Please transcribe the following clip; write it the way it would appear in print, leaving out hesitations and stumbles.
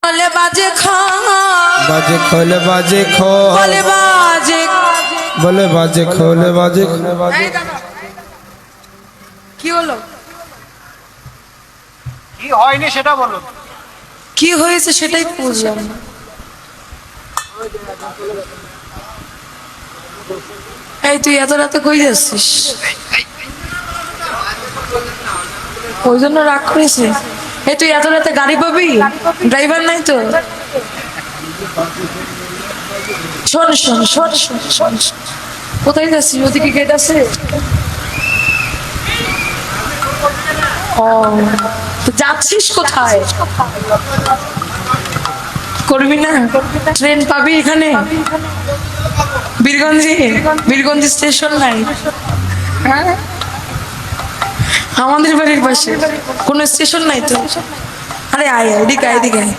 বলে বাজে খোল বাজে খোল বাজে খোল বলে বাজে বলে বাজে খোল বাজে খোল বাজে। কি হলো? কি হয়নি সেটা বলো। কি হয়েছে সেটাই বুঝলাম না। এই তুই এত রাতে কই যাচ্ছিস? ওই জন্য রাগ করেছে। এই তুই এত রাতে গাড়ি পাবি? ড্রাইভার নাই তো? শোন শোন শোন শোন শোন শোন। কোথায় যাচ্ছিস? ওদিকে গেট আছে? ও তো যাচ্ছিস কোথায়? করবি না? ট্রেন পাবি এখানে? বীরগঞ্জি স্টেশন নাই? হ্যাঁ আমাদের বাড়ির পাশে কোনো স্টেশন নাই তো? আরে আয় এদিকে আয়, এদিকে আয়।